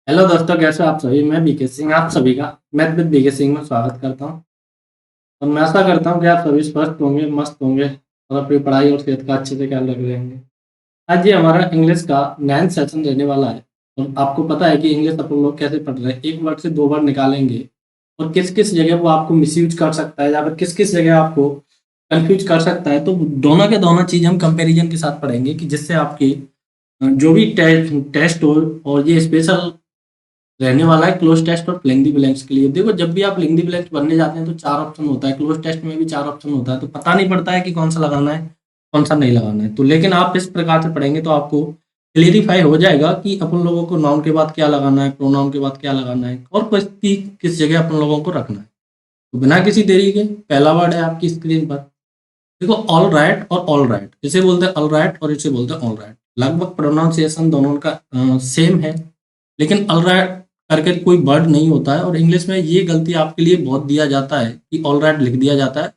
Hello दोस्तों, कैसे हो आप सभी। मैं बीके सिंह आप सभी का मैथ विद बीके सिंह में स्वागत करता हूं। और मैं आशा करता हूं कि आप सभी स्वस्थ होंगे, मस्त होंगे और अपनी पढ़ाई और सेहत का अच्छे से ख्याल रख रहे होंगे। आज ये हमारा इंग्लिश का 9th सेशन रहने वाला है। और आपको पता है कि इंग्लिश अपन लोग कैसे पढ़ रहे हैं, एक वर्ड से दो वर्ड निकालेंगे और किस किस जगह वो आपको मिसयूज कर सकता है या फिर किस किस जगह आपको कंफ्यूज कर सकता है। तो दोनों के दोनों चीज़ हम कंपैरिजन के साथ पढ़ेंगे कि जिससे आपकी जो भी टेस्ट हो। और ये स्पेशल रहने वाला है क्लोज टेस्ट और फिलिंग द ब्लैंक्स के लिए। देखो, जब भी आप फिलिंग द ब्लैंक्स भरने जाते हैं तो चार ऑप्शन होता है, क्लोज टेस्ट में भी चार ऑप्शन होता है, तो पता नहीं पड़ता है कि कौन सा लगाना है कौन सा नहीं लगाना है। तो लेकिन आप इस प्रकार से पढ़ेंगे तो आपको क्लियरिफाई हो जाएगा कि अपन लोगों को नाउन के बाद क्या लगाना है, प्रोनाउन के बाद क्या लगाना है और किस जगह अपन लोगों को रखना है। तो बिना किसी देरी के पहला वर्ड है आपकी स्क्रीन पर। देखो, ऑल राइट और ऑल राइट, इसे बोलते हैं ऑल राइट और इसे बोलते हैं ऑल राइट। लगभग प्रोनाउंसिएशन दोनों का सेम है, लेकिन ऑल राइट करके कोई वर्ड नहीं होता है। और इंग्लिश में ये गलती आपके लिए बहुत दिया जाता है कि ऑल राइट लिख दिया जाता है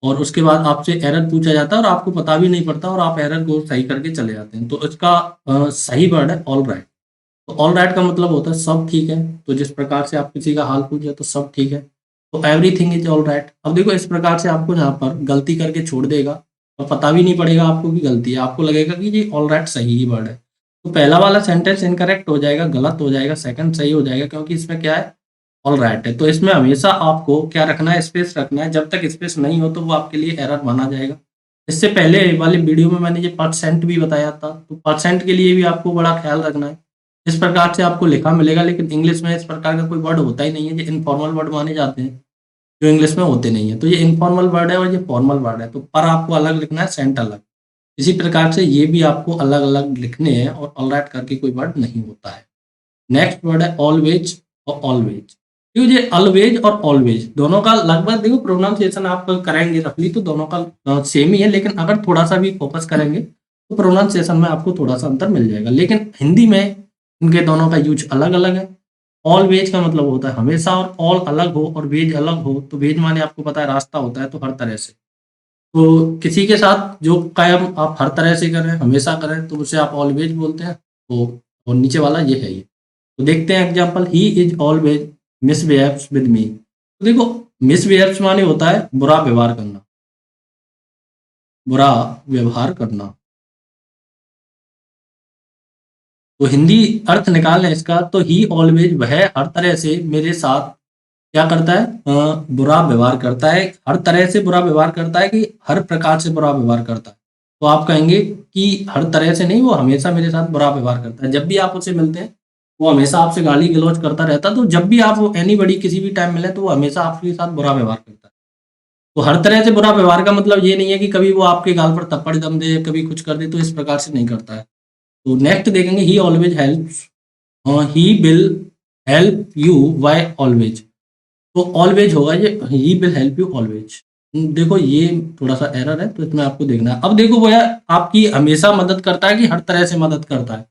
और उसके बाद आपसे एरर पूछा जाता है और आपको पता भी नहीं पड़ता और आप एरर को सही करके चले जाते हैं। तो इसका सही वर्ड है ऑल राइट। तो ऑल राइट का मतलब होता है सब ठीक है। तो जिस प्रकार से आप किसी का हाल पूछे तो सब ठीक है, तो एवरीथिंग इज ऑल राइट। अब देखो, इस प्रकार से आपको यहाँ पर गलती करके छोड़ देगा और पता भी नहीं पड़ेगा आपको कि गलती है, आपको लगेगा कि ये ऑल राइट सही ही वर्ड है। तो पहला वाला सेंटेंस इनकरेक्ट हो जाएगा, गलत हो जाएगा, सेकंड सही हो जाएगा क्योंकि इसमें क्या है, ऑल राइट है। तो इसमें हमेशा आपको क्या रखना है, स्पेस रखना है। जब तक स्पेस नहीं हो तो वो आपके लिए एरर माना जाएगा। इससे पहले वाले वीडियो में मैंने ये परसेंट भी बताया था, तो परसेंट के लिए भी आपको बड़ा ख्याल रखना है। इस प्रकार से आपको लिखा मिलेगा, लेकिन इंग्लिश में इस प्रकार का कोई वर्ड होता ही नहीं है। ये इनफॉर्मल वर्ड माने जाते हैं जो इंग्लिश में होते नहीं है। तो ये इनफॉर्मल वर्ड है और ये फॉर्मल वर्ड है, तो पर आपको अलग लिखना है, सेंट अलग। इसी प्रकार से ये भी आपको अलग अलग लिखने हैं और ऑल राइट करके कोई वर्ड नहीं होता है। नेक्स्ट वर्ड है ऑलवेज और ऑलवेज। देखो, ये ऑलवेज और ऑलवेज दोनों का लगभग, देखो प्रोनाउंसिएशन आप करेंगे रफली तो दोनों का सेम ही है, लेकिन अगर थोड़ा सा भी फोकस करेंगे तो प्रोनाउंसिएशन में आपको थोड़ा सा अंतर मिल जाएगा। लेकिन हिंदी में इनके दोनों का यूज अलग अलग है। ऑलवेज का मतलब होता है हमेशा, और ऑल अलग हो और वेज अलग हो। तो वेज माने आपको पता है रास्ता होता है, तो हर तरह से। तो किसी के साथ जो कायम आप हर तरह से करें, हमेशा करें, तो उसे आप ऑलवेज बोलते हैं। तो और नीचे वाला ये है ये। तो देखते हैं example, he is always misbehaves with me. तो देखो, मिसबिहेव्स माने होता है बुरा व्यवहार करना, बुरा व्यवहार करना। तो हिंदी अर्थ निकालना है इसका, तो ही ऑलवेज, वह हर तरह से मेरे साथ क्या करता है, बुरा व्यवहार करता है। हर तरह से बुरा व्यवहार करता है कि हर प्रकार से बुरा व्यवहार करता है। तो आप कहेंगे कि हर तरह से नहीं, वो हमेशा मेरे साथ बुरा व्यवहार करता है। जब भी आप उससे मिलते हैं वो हमेशा आपसे गाली गलौज करता रहता है। तो जब भी आप एनी बड़ी किसी भी टाइम मिले तो वो हमेशा आपके साथ बुरा व्यवहार करता है। तो हर तरह से बुरा व्यवहार का मतलब ये नहीं है कि कभी वो आपके गाल पर थप्पड़ दम दे, कभी कुछ कर दे, तो इस प्रकार से नहीं करता है। तो नेक्स्ट देखेंगे, ही always helps, he will help you, why always. तो ऑलवेज होगा ये, he will help you always. देखो, ये थोड़ा सा एरर है, तो इसमें आपको देखना है। अब देखो भैया, आपकी हमेशा मदद करता है कि हर तरह से मदद करता है।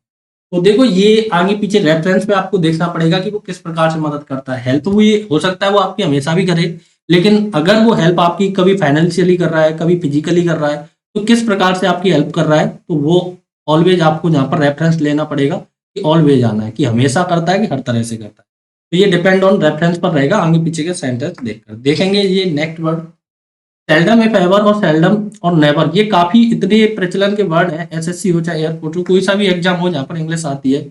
तो देखो, ये आगे पीछे रेफरेंस पे आपको देखना पड़ेगा कि वो किस प्रकार से मदद करता है। हेल्प वो ये हो सकता है वो आपकी हमेशा भी करे, लेकिन अगर वो हेल्प आपकी कभी फाइनेंशियली कर रहा है, कभी फिजिकली कर रहा है, तो किस प्रकार से आपकी हेल्प कर रहा है, तो वो ऑलवेज आपको यहाँ पर रेफरेंस लेना पड़ेगा कि ऑलवेज आना है कि हमेशा करता है कि हर तरह से करता है। तो ये डिपेंड ऑन रेफरेंस पर रहेगा, आगे पीछे के सेंटेंस देखकर देखेंगे। ये next word seldom, if ever और सेल्डम और नेवर, ये काफी इतने प्रचलन के वर्ड हैं। एसएससी हो चाहे एयरपोर्ट हो, कोई सा भी एग्जाम हो जहाँ पर इंग्लिश आती है।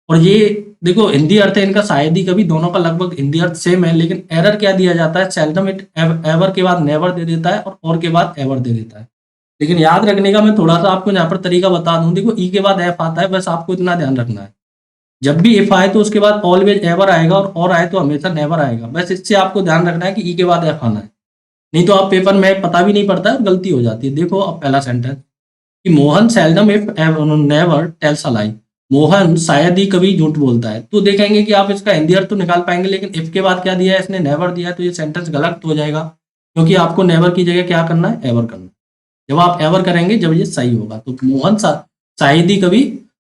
और ये देखो, हिंदी अर्थ है इनका शायद ही कभी, दोनों का लगभग हिंदी अर्थ सेम है, लेकिन एरर क्या दिया जाता है, सेल्डम इट एवर के बाद नेवर दे देता है और के बाद एवर दे देता है। लेकिन याद रखने का मैं थोड़ा सा आपको यहाँ पर तरीका बता दूं। देखो, ई के बाद एफ आता है, बस आपको इतना ध्यान रखना है। जब भी इफ आए तो उसके बाद ऑलवेज एवर आएगा, और आए तो हमेशा नेवर आएगा। बस इससे आपको ध्यान रखना है कि ई के बाद एफ आना है, नहीं तो आप पेपर में पता भी नहीं पड़ता है और गलती हो जाती है। देखो, अब पहला सेंटेंस कि Mohan seldom if never tells a lie. Mohan शायद ही कभी झूठ बोलता है। तो देखेंगे कि आप इसका हिंदी अर्थ तो निकाल पाएंगे, लेकिन इफ के बाद क्या दिया है, इसने नेवर दिया है, तो ये सेंटेंस गलत हो जाएगा, क्योंकि आपको नेवर की जगह क्या करना है, एवर करना है। जब आप एवर करेंगे जब ये सही होगा। तो मोहन शायद ही कभी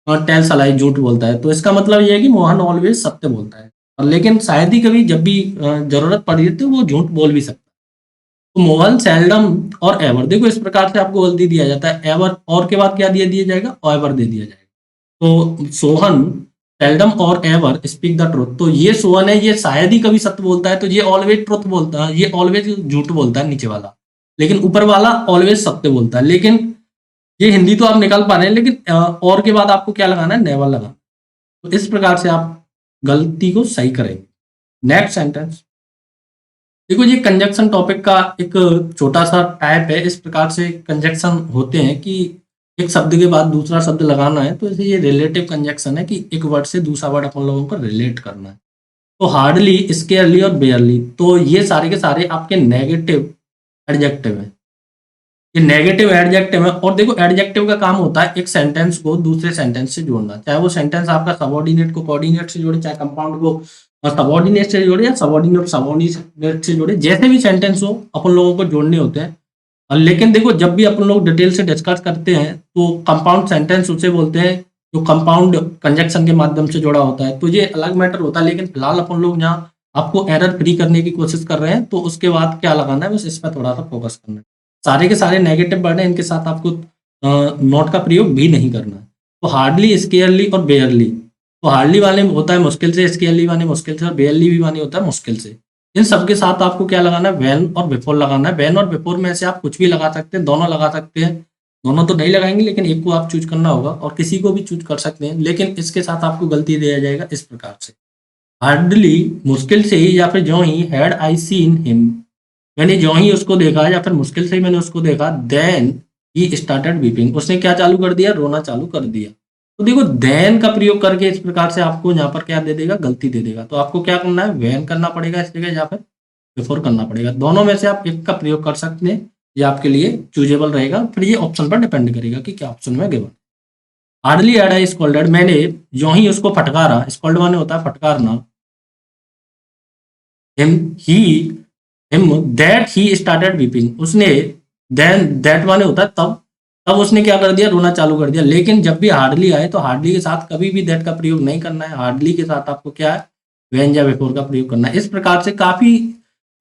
टेल्स अ लाई, झूठ बोलता है। तो इसका मतलब ये है कि मोहन ऑलवेज सत्य बोलता है, और लेकिन शायद ही कभी जब भी जरूरत पड़ी है तो वो झूठ बोल भी सकता है। तो मोहन सेल्डम और एवर, देखो इस प्रकार से आपको गलती दिया जाता है। एवर और के बाद क्या दिया दिया जाएगा, एवर दे दिया जाएगा। तो सोहन सेल्डम और एवर स्पीक द ट्रुथ। तो ये सोहन है, ये शायद ही कभी सत्य बोलता है, तो ये ऑलवेज ट्रुथ बोलता है, ये ऑलवेज झूठ बोलता है नीचे वाला, लेकिन ऊपर वाला ऑलवेज सत्य बोलता है। लेकिन ये हिंदी तो आप निकाल पा रहे हैं, लेकिन और के बाद आपको क्या लगाना है, नेवर लगाना। तो इस प्रकार से आप गलती को सही करेंगे। नेक्स्ट सेंटेंस देखो, ये कंजक्शन टॉपिक का एक छोटा सा टाइप है। इस प्रकार से कंजक्शन होते हैं कि एक शब्द के बाद दूसरा शब्द लगाना है, तो ये रिलेटिव कंजक्शन है कि एक वर्ड से दूसरा वर्ड अपन लोगों को रिलेट करना है। तो हार्डली, स्केयरली और बेयरली, तो ये सारे के सारे आपके नेगेटिव एडजेक्टिव है। ये नेगेटिव एडजेक्टिव है। और देखो, एडजेक्टिव का काम होता है एक सेंटेंस को दूसरे सेंटेंस से जोड़ना, चाहे वो सेंटेंस आपका सबऑर्डिनेट को कोऑर्डिनेट से जोड़े, चाहे कंपाउंड को सबऑर्डिनेट से जोड़े, या सबऑर्डिनेट सबऑर्डिनेट से जोड़े, जैसे भी सेंटेंस हो अपन लोगों को जोड़ने होते हैं। लेकिन देखो, जब भी अपन लोग डिटेल से डिस्कस करते हैं तो कंपाउंड सेंटेंस उसे बोलते हैं जो कंपाउंड कंजक्शन के माध्यम से जोड़ा होता है, तो ये अलग मैटर होता है। लेकिन फिलहाल अपन लोग यहाँ आपको एरर फ्री करने की कोशिश कर रहे हैं, तो उसके बाद क्या लगाना है, बस इस पर थोड़ा सा फोकस करना है। सारे के सारे नेगेटिव वर्ड हैं, इनके साथ आपको नॉट का प्रयोग भी नहीं करना है। तो हार्डली, स्केयरली और बेयरली, तो हार्डली वाले में होता है मुश्किल से, स्केयरली वाले मुश्किल से, और बेयरली भी वाले होता है मुश्किल से। इन सबके साथ आपको क्या लगाना है, व्हेन और बिफोर लगाना है। व्हेन और बिफोर में से आप कुछ भी लगा सकते हैं, दोनों लगा सकते हैं। दोनों तो नहीं लगाएंगे, लेकिन एक को आप चूज करना होगा, और किसी को भी चूज कर सकते हैं, लेकिन इसके साथ आपको गलती दिया जाएगा इस प्रकार से। हार्डली मुश्किल से ही, या फिर जो ही, हैड आई सीन हिम, मैंने जो ही उसको देखा, या फिर मुश्किल से ही मैंने उसको देखा, देन ही स्टार्टेड वीपिंग, उसने क्या चालू कर दिया, रोना चालू कर दिया। तो देखो, देन का प्रयोग करके इस प्रकार से आपको यहाँ पर क्या दे देगा, गलती दे देगा। तो आपको क्या करना है, व्हेन करना पड़ेगा इस जगह, या फिर बिफोर करना पड़ेगा। दोनों में से आप एक का प्रयोग कर सकते हैं, ये आपके लिए चूजेबल रहेगा। फिर ये ऑप्शन पर डिपेंड करेगा कि क्या ऑप्शन में given. Hardly had I scolded, मैंने जो ही उसको फटकारा, स्कॉल्ड माने होता है फटकारना, him he him that he started weeping, उसने, देन दैट माने होता है तब, तब उसने क्या कर दिया, रोना चालू कर दिया। लेकिन जब भी हार्डली आए तो हार्डली के साथ कभी भी दैट का प्रयोग नहीं करना है। हार्डली के साथ आपको क्या है, व्हेन या बिफोर का प्रयोग करना है। इस प्रकार से काफी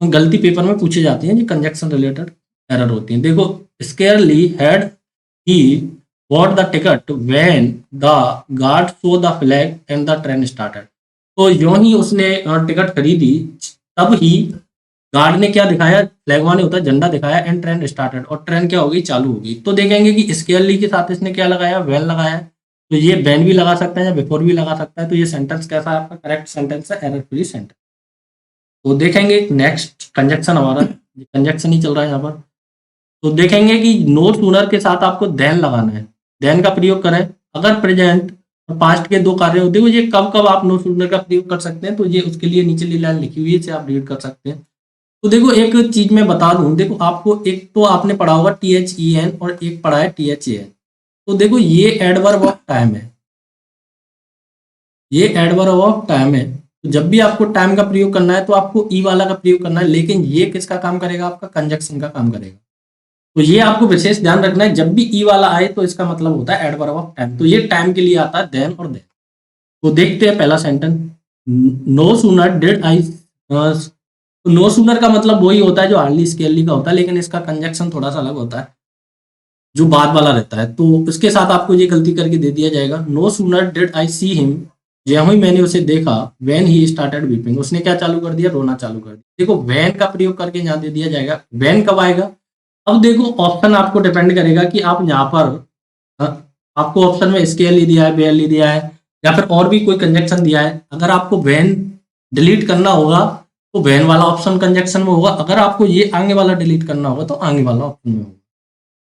गलती पेपर में पूछी जाती है, जो कंजक्शन रिलेटेड एरर होती है। देखो, scarcely had he bought the ticket when the guard show the flag and the train started, तो यूं ही उसने टिकट खरीदी, तब ही गार्ड ने क्या दिखाया, फ्लैग माने होता है झंडा दिखाया, एंड ट्रेन स्टार्टेड, और ट्रेन क्या होगी, चालू होगी। तो देखेंगे कि स्केयरली के साथ इसने क्या लगाया, व्हेन लगाया। तो ये व्हेन भी लगा सकता है या बिफोर भी लगा सकता है। तो ये सेंटेंस कैसा है, आपका करेक्ट सेंटेंस है, एरर फ्री सेंटेंस। तो देखेंगे नेक्स्ट कंजक्शन, हमारा कंजक्शन ही चल रहा है यहाँ पर। तो देखेंगे कि नो सूनर के साथ आपको देन लगाना है। देन का प्रयोग करें अगर प्रेजेंट और पास्ट के दो कार्य होते हैं, ये कब कब आप नो सूनर का प्रयोग कर सकते हैं, तो ये उसके लिए नीचे लाइन लिखी हुई है, इसे आप रीड कर सकते हैं। तो देखो, एक चीज मैं बता दूं, देखो आपको एक तो आपने पढ़ा होगा THEN और एक पढ़ा है THAN। तो देखो, ये एडवर्ब ऑफ टाइम है, ये एडवर्ब ऑफ टाइम है। तो जब भी आपको टाइम का प्रयोग करना है तो आपको ई वाला का प्रयोग करना है, लेकिन ये किसका काम करेगा, आपका कंजक्शन का काम करेगा। तो ये आपको विशेष ध्यान रखना है, जब भी ई वाला आए तो इसका मतलब होता है एडवर्ब ऑफ टाइम। तो ये टाइम के लिए आता है देन और देन। तो देखते हैं पहला sentence, no sooner did I, no sooner का मतलब वही होता है जो हार्डली स्केयरली का होता है, लेकिन इसका कंजक्शन थोड़ा सा अलग होता है, जो बाद वाला रहता है। तो इसके साथ आपको ये गलती करके दे दिया जाएगा, no sooner did I see him, जब ही मैंने उसे देखा, व्हेन ही स्टार्टेड वीपिंग, उसने क्या चालू कर दिया, रोना चालू कर दिया। देखो, व्हेन का प्रयोग करके यहाँ दे दिया जाएगा, व्हेन कब आएगा। अब देखो, ऑप्शन आपको डिपेंड करेगा कि आप यहाँ पर आपको ऑप्शन में स्केयरली दिया है, बेयरली दिया है, या फिर और भी कोई कंजक्शन दिया है। अगर आपको व्हेन डिलीट करना होगा तो व्हेन वाला ऑप्शन कंजक्शन में होगा, अगर आपको ये आगे वाला डिलीट करना होगा तो आगे वाला ऑप्शन में होगा।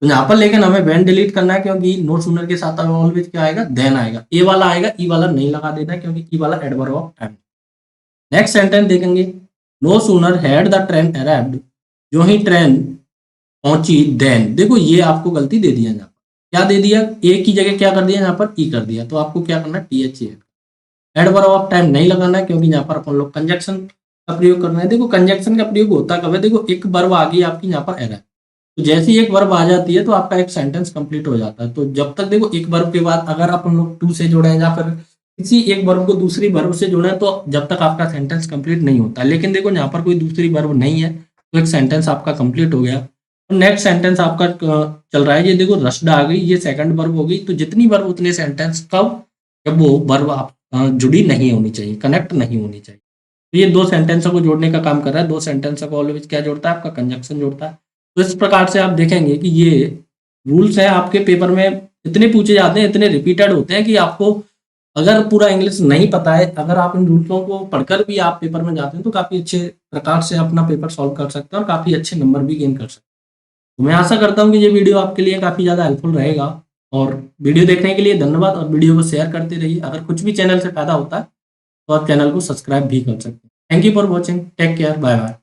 तो यहाँ पर लेकिन हमें व्हेन डिलीट करना है, क्योंकि नो सूनर के साथ ऑलवेज क्या आएगा, देन आएगा। ए वाला आएगा, ई वाला नहीं लगा देना, क्योंकि ई वाला adverb of time. Next sentence देखेंगे, no sooner had the train arrived, जो ही ट्रेन पहुंची, देन, देखो ये आपको गलती दे दिया, यहाँ पर क्या दे दिया, ए की जगह क्या कर दिया, यहाँ पर ई कर दिया। तो आपको क्या करना है, THA, एडवर्ब ऑफ टाइम नहीं लगाना है, क्योंकि यहाँ पर अपन लोग कंजक्शन का प्रयोग करना है। देखो, कंजक्शन का प्रयोग होता कब है, देखो एक वर्ब आ गई आपकी यहाँ पर एरर, तो जैसे ही एक वर्ब आ जाती है तो आपका एक सेंटेंस कंप्लीट हो जाता है। तो जब तक देखो, एक वर्ब के बाद अगर अपन लोग टू से जोड़े या फिर किसी एक वर्ब को दूसरी वर्ब से जोड़े, तो जब तक आपका सेंटेंस कंप्लीट नहीं होता। लेकिन देखो, यहाँ पर कोई दूसरी वर्ब नहीं है, तो एक सेंटेंस आपका कंप्लीट हो गया। और नेक्स्ट सेंटेंस आपका चल रहा है, ये देखो रस्ड आ गई, ये सेकंड वर्ब हो गई। तो जितनी वर्ब उतने सेंटेंस, कब, जब वो वर्ब आप जुड़ी नहीं होनी चाहिए, कनेक्ट नहीं होनी चाहिए। तो ये 2 सेंटेंसों को जोड़ने का काम कर रहा है। 2 सेंटेंसों को ऑलवेज क्या जोड़ता है? आपका कंजंक्शन जोड़ता है। तो इस प्रकार से आप देखेंगे कि ये रूल्स हैं आपके पेपर में इतने पूछे जाते हैं, इतने रिपीटेड होते हैं कि आपको अगर पूरा इंग्लिश नहीं पता है, अगर आप इन रूल्सों को पढ़कर भी आप पेपर में जाते हैं तो काफ़ी अच्छे प्रकार से अपना पेपर सॉल्व कर सकते हैं और काफ़ी अच्छे नंबर भी गेन कर सकते हैं। तो मैं आशा करता हूँ कि ये वीडियो आपके लिए काफ़ी ज़्यादा हेल्पफुल रहेगा और वीडियो देखने के लिए धन्यवाद और वीडियो को शेयर करते रहिए। अगर कुछ भी चैनल से फ़ायदा होता है तो आप चैनल को सब्सक्राइब भी कर सकते हैं। Thank you for watching, take care, bye bye.